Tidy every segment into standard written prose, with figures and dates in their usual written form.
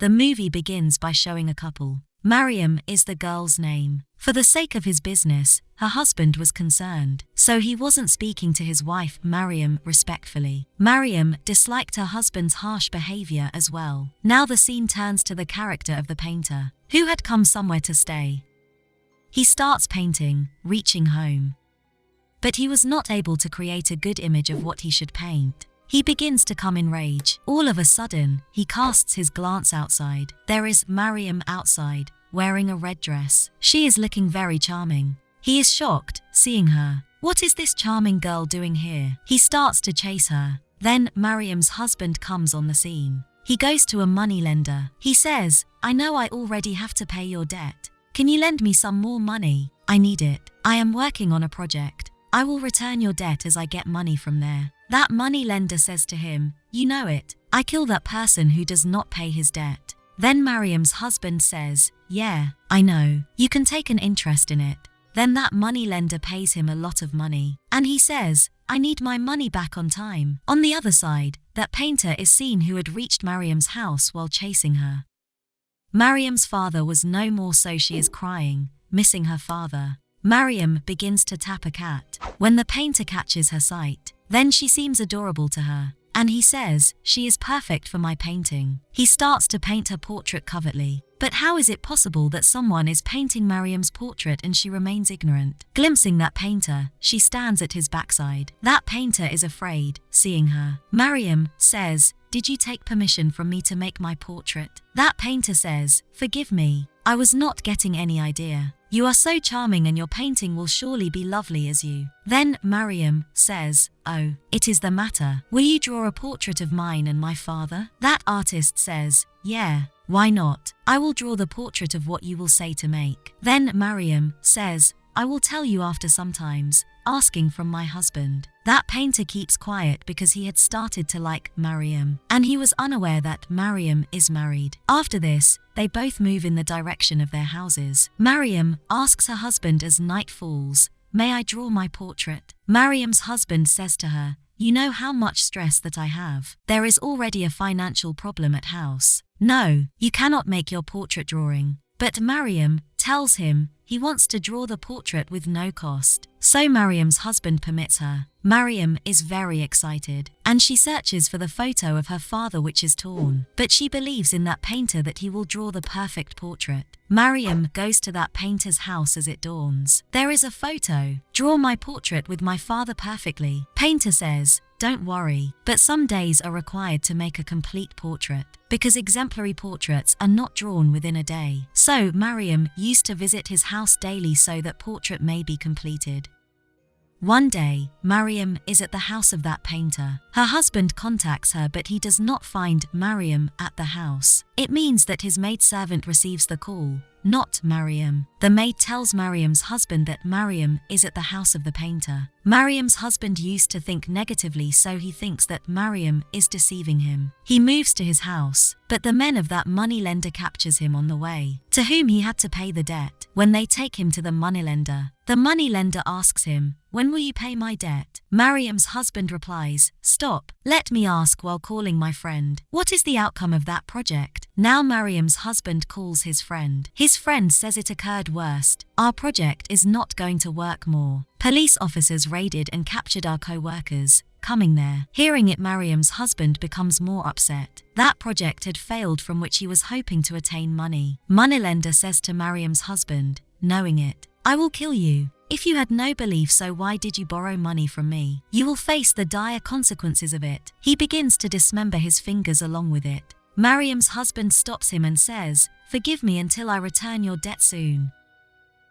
The movie begins by showing a couple. Mariam is the girl's name. For the sake of his business, her husband was concerned, so he wasn't speaking to his wife Mariam respectfully. Mariam disliked her husband's harsh behavior as well. Now the scene turns to the character of the painter, who had come somewhere to stay. He starts painting, reaching home. But he was not able to create a good image of what he should paint. He begins to come in rage. All of a sudden, he casts his glance outside. There is Mariam outside, wearing a red dress. She is looking very charming. He is shocked, seeing her. What is this charming girl doing here? He starts to chase her. Then Mariam's husband comes on the scene. He goes to a moneylender. He says, "I know I already have to pay your debt. Can you lend me some more money? I need it. I am working on a project. I will return your debt as I get money from there." That moneylender says to him, "You know it. I kill that person who does not pay his debt." Then Mariam's husband says, "Yeah, I know. You can take an interest in it." Then that moneylender pays him a lot of money. And he says, "I need my money back on time." On the other side, that painter is seen who had reached Mariam's house while chasing her. Mariam's father was no more, so she is crying, missing her father. Mariam begins to tap a cat. When the painter catches her sight, then she seems adorable to her, and he says, "She is perfect for my painting." He starts to paint her portrait covertly. But how is it possible that someone is painting Mariam's portrait and she remains ignorant? Glimpsing that painter, she stands at his backside. That painter is afraid, seeing her. Mariam says, "Did you take permission from me to make my portrait?" That painter says, "Forgive me. I was not getting any idea. You are so charming and your painting will surely be lovely as you." Then Mariam says, "Oh, it is the matter. Will you draw a portrait of mine and my father?" That artist says, "Yeah, why not? I will draw the portrait of what you will say to make." Then Mariam says, "I will tell you after sometimes, asking from my husband." That painter keeps quiet because he had started to like Mariam, and he was unaware that Mariam is married. After this, they both move in the direction of their houses. Mariam asks her husband as night falls, "May I draw my portrait?" Mariam's husband says to her, "You know how much stress that I have. There is already a financial problem at house. No, you cannot make your portrait drawing." But Mariam tells him he wants to draw the portrait with no cost. So Mariam's husband permits her. Mariam is very excited, and she searches for the photo of her father which is torn. But she believes in that painter that he will draw the perfect portrait. Mariam goes to that painter's house as it dawns. There is a photo. "Draw my portrait with my father perfectly." Painter says, "Don't worry, but some days are required to make a complete portrait, because exemplary portraits are not drawn within a day." So Mariam used to visit his house daily so that portrait may be completed. One day, Mariam is at the house of that painter. Her husband contacts her, but he does not find Mariam at the house. It means that his maidservant receives the call, not Mariam. The maid tells Mariam's husband that Mariam is at the house of the painter. Mariam's husband used to think negatively, so he thinks that Mariam is deceiving him. He moves to his house, but the men of that moneylender captures him on the way, to whom he had to pay the debt. When they take him to the moneylender, the moneylender asks him, "When will you pay my debt?" Mariam's husband replies, "Stop, let me ask while calling my friend. What is the outcome of that project?" Now Mariam's husband calls his friend. His friend says it occurred worst. "Our project is not going to work more. Police officers raided and captured our co-workers." Coming there, hearing it, Mariam's husband becomes more upset. That project had failed from which he was hoping to attain money. Moneylender says to Mariam's husband, knowing it, "I will kill you. If you had no belief, so why did you borrow money from me? You will face the dire consequences of it." He begins to dismember his fingers along with it. Mariam's husband stops him and says, "Forgive me until I return your debt soon.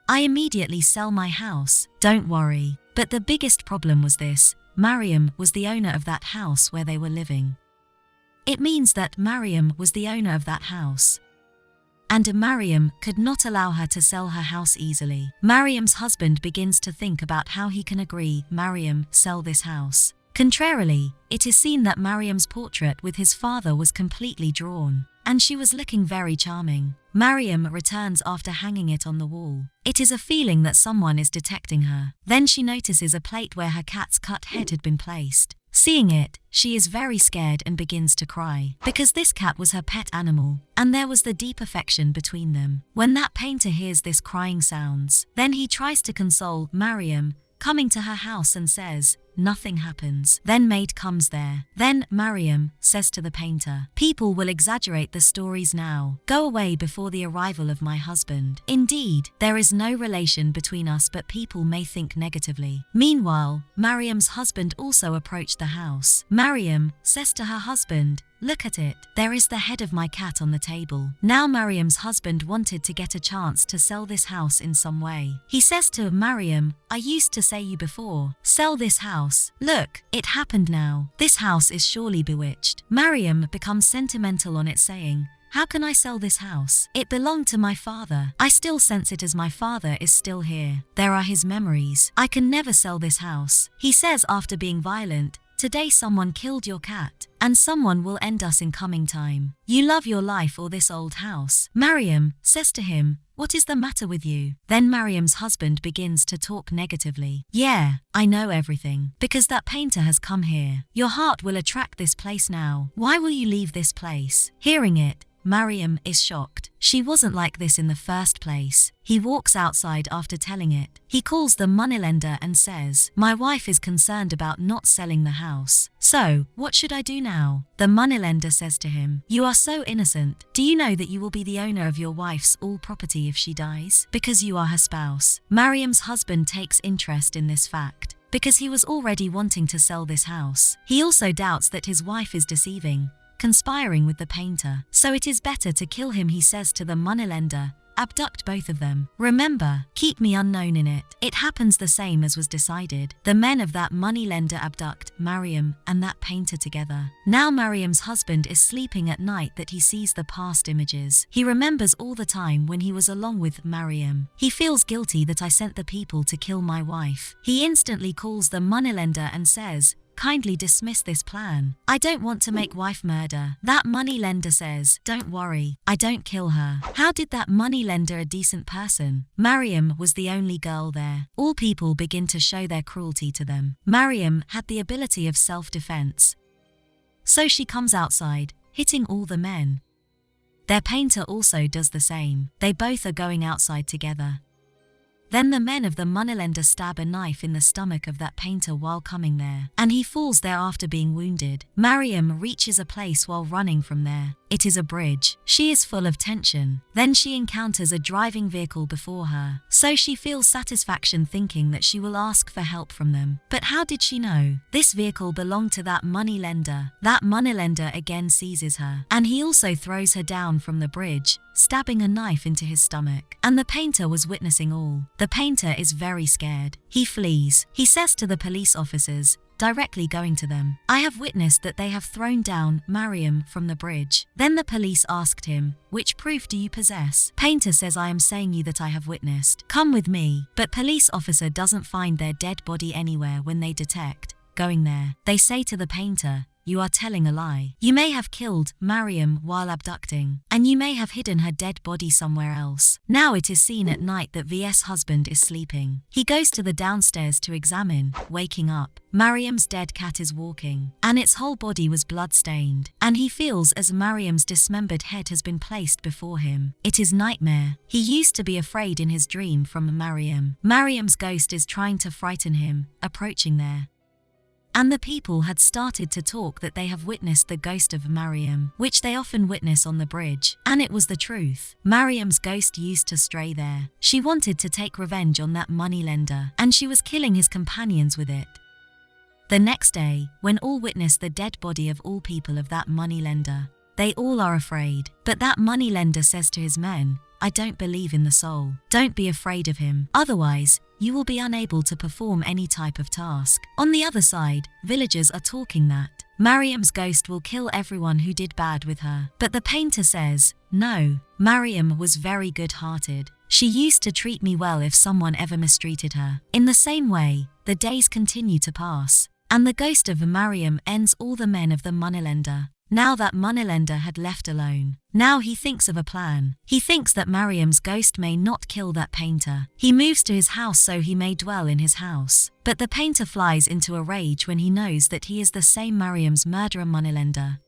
I immediately sell my house, don't worry." But the biggest problem was this: Mariam was the owner of that house where they were living. It means that Mariam was the owner of that house, and Mariam could not allow her to sell her house easily. Mariam's husband begins to think about how he can agree Mariam sell this house. Contrarily, it is seen that Mariam's portrait with his father was completely drawn, and she was looking very charming. Mariam returns after hanging it on the wall. It is a feeling that someone is detecting her. Then she notices a plate where her cat's cut head had been placed. Seeing it, she is very scared and begins to cry, because this cat was her pet animal, and there was the deep affection between them. When that painter hears this crying sounds, then he tries to console Mariam, coming to her house and says, nothing happens. Then maid comes there. Then Mariam says to the painter, people will exaggerate the stories now. Go away before the arrival of my husband. Indeed, there is no relation between us, but people may think negatively. Meanwhile, Mariam's husband also approached the house. Mariam says to her husband, look at it. There is the head of my cat on the table. Now Mariam's husband wanted to get a chance to sell this house in some way. He says to Mariam, I used to say you before, sell this house. Look, it happened now. This house is surely bewitched. Mariam becomes sentimental on it, saying, how can I sell this house? It belonged to my father. I still sense it as my father is still here. There are his memories. I can never sell this house. He says after being violent, today someone killed your cat, and someone will end us in coming time. You love your life or this old house. Mariam says to him, what is the matter with you? Then Mariam's husband begins to talk negatively. Yeah, I know everything, because that painter has come here. Your heart will attract this place now. Why will you leave this place? Hearing it, Mariam is shocked. She wasn't like this in the first place. He walks outside after telling it. He calls the moneylender and says, my wife is concerned about not selling the house. So, what should I do now? The moneylender says to him, you are so innocent. Do you know that you will be the owner of your wife's all property if she dies? Because you are her spouse. Mariam's husband takes interest in this fact, because he was already wanting to sell this house. He also doubts that his wife is deceiving, conspiring with the painter. So it is better to kill him, he says to the moneylender. Abduct both of them. Remember, keep me unknown in it. It happens the same as was decided. The men of that moneylender abduct Mariam and that painter together. Now Mariam's husband is sleeping at night that he sees the past images. He remembers all the time when he was along with Mariam. He feels guilty that I sent the people to kill my wife. He instantly calls the moneylender and says, kindly dismiss this plan. I don't want to make wife murder. That moneylender says, don't worry, I don't kill her. How did that moneylender a decent person? Mariam was the only girl there. All people begin to show their cruelty to them. Mariam had the ability of self-defense, so she comes outside, hitting all the men. Their painter also does the same. They both are going outside together. Then the men of the moneylender stab a knife in the stomach of that painter while coming there, and he falls there after being wounded. Mariam reaches a place while running from there. It is a bridge. She is full of tension. Then she encounters a driving vehicle before her, so she feels satisfaction thinking that she will ask for help from them. But how did she know? This vehicle belonged to that moneylender. That moneylender again seizes her, and he also throws her down from the bridge, stabbing a knife into his stomach. And the painter was witnessing all. The painter is very scared. He flees. He says to the police officers, directly going to them, I have witnessed that they have thrown down Mariam from the bridge. Then the police asked him, which proof do you possess? Painter says, I am saying you that I have witnessed. Come with me. But police officer doesn't find their dead body anywhere when they detect going there. They say to the painter, you are telling a lie. You may have killed Mariam while abducting, and you may have hidden her dead body somewhere else. Now it is seen at night that VS husband is sleeping. He goes to the downstairs to examine. Waking up, Mariam's dead cat is walking, and its whole body was blood-stained, and he feels as Mariam's dismembered head has been placed before him. It is nightmare. He used to be afraid in his dream from Mariam. Mariam's ghost is trying to frighten him, approaching there. And the people had started to talk that they have witnessed the ghost of Mariam, which they often witness on the bridge. And it was the truth. Mariam's ghost used to stray there. She wanted to take revenge on that moneylender, and she was killing his companions with it. The next day, when all witness the dead body of all people of that moneylender, they all are afraid. But that moneylender says to his men, I don't believe in the soul. Don't be afraid of him. Otherwise, you will be unable to perform any type of task. On the other side, villagers are talking that Mariam's ghost will kill everyone who did bad with her. But the painter says, no, Mariam was very good-hearted. She used to treat me well if someone ever mistreated her. In the same way, the days continue to pass, and the ghost of Mariam ends all the men of the moneylender. now that moneylender had left alone. Now he thinks of a plan. He thinks that Mariam's ghost may not kill that painter. He moves to his house so he may dwell in his house. But the painter flies into a rage when he knows that he is the same Mariam's murderer moneylender.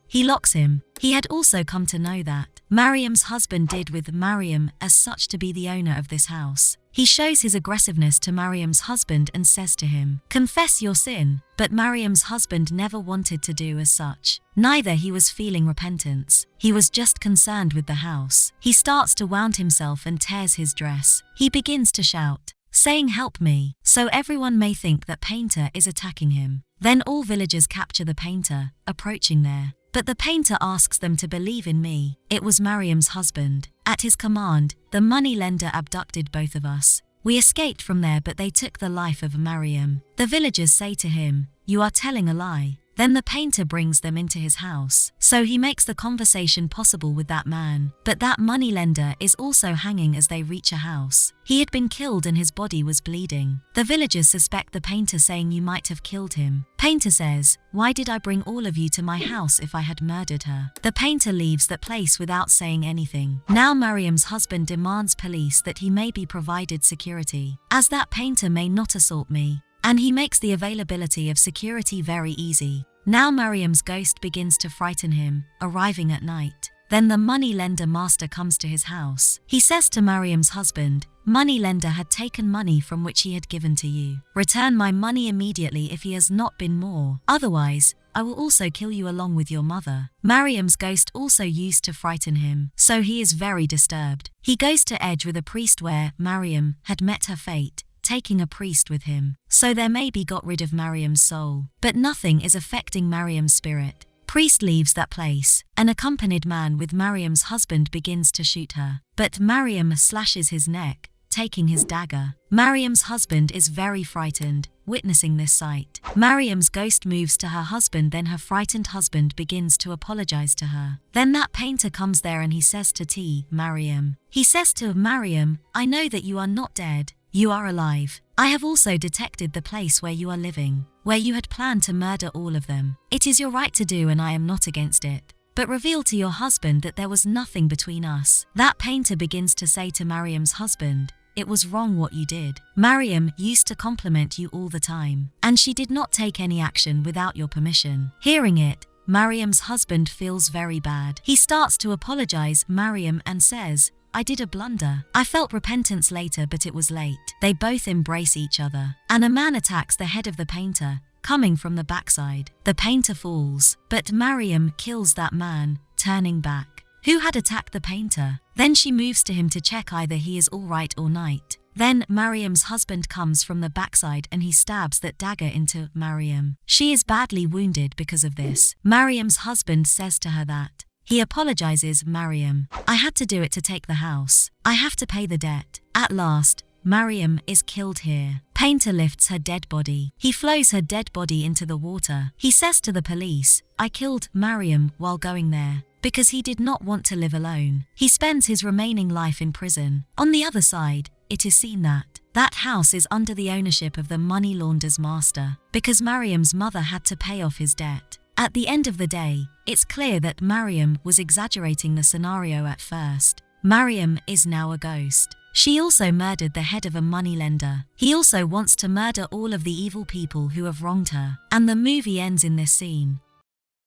He locks him. He had also come to know that Mariam's husband did with Mariam as such to be the owner of this house. He shows his aggressiveness to Mariam's husband and says to him, "Confess your sin," but Mariam's husband never wanted to do as such. Neither he was feeling repentance. He was just concerned with the house. He starts to wound himself and tears his dress. He begins to shout, saying, "Help me," so everyone may think that painter is attacking him. Then all villagers capture the painter, approaching there. But the painter asks them to believe in me. It was Mariam's husband. At his command, the moneylender abducted both of us. We escaped from there, but they took the life of Mariam. The villagers say to him, "You are telling a lie." Then the painter brings them into his house. So he makes the conversation possible with that man. But that moneylender is also hanging as they reach a house. He had been killed and his body was bleeding. The villagers suspect the painter, saying, "You might have killed him." Painter says, "Why did I bring all of you to my house if I had murdered her?" The painter leaves that place without saying anything. Now Mariam's husband demands police that he may be provided security, as that painter may not assault me. And he makes the availability of security very easy. Now Mariam's ghost begins to frighten him, arriving at night. Then the moneylender master comes to his house. He says to Mariam's husband, "Moneylender had taken money from which he had given to you. Return my money immediately if he has not been more. Otherwise, I will also kill you along with your mother." Mariam's ghost also used to frighten him, so he is very disturbed. He goes to Edge with a priest where Mariam had met her fate, taking a priest with him, so there may be got rid of Mariam's soul. But nothing is affecting Mariam's spirit. Priest leaves that place. An accompanied man with Mariam's husband begins to shoot her, but Mariam slashes his neck, taking his dagger. Mariam's husband is very frightened, witnessing this sight. Mariam's ghost moves to her husband, then her frightened husband begins to apologize to her. Then that painter comes there and he says to Mariam, he says to Mariam, "I know that you are not dead. You are alive. I have also detected the place where you are living, where you had planned to murder all of them. It is your right to do and I am not against it. But reveal to your husband that there was nothing between us." That painter begins to say to Mariam's husband, "It was wrong what you did. Mariam used to compliment you all the time, and she did not take any action without your permission." Hearing it, Mariam's husband feels very bad. He starts to apologize Mariam and says, "I did a blunder. I felt repentance later, but it was late." They both embrace each other, and a man attacks the head of the painter, coming from the backside. The painter falls, but Mariam kills that man, turning back, who had attacked the painter. Then she moves to him to check either he is all right or not. Then Mariam's husband comes from the backside and he stabs that dagger into Mariam. She is badly wounded because of this. Mariam's husband says to her that he apologizes Mariam, "I had to do it to take the house. I have to pay the debt." At last, Mariam is killed here. Painter lifts her dead body. He flows her dead body into the water. He says to the police, "I killed Mariam while going there, because he did not want to live alone." He spends his remaining life in prison. On the other side, it is seen that that house is under the ownership of the money launderer's master, because Mariam's mother had to pay off his debt. At the end of the day, it's clear that Mariam was exaggerating the scenario at first. Mariam is now a ghost. She also murdered the head of a moneylender. He also wants to murder all of the evil people who have wronged her. And the movie ends in this scene.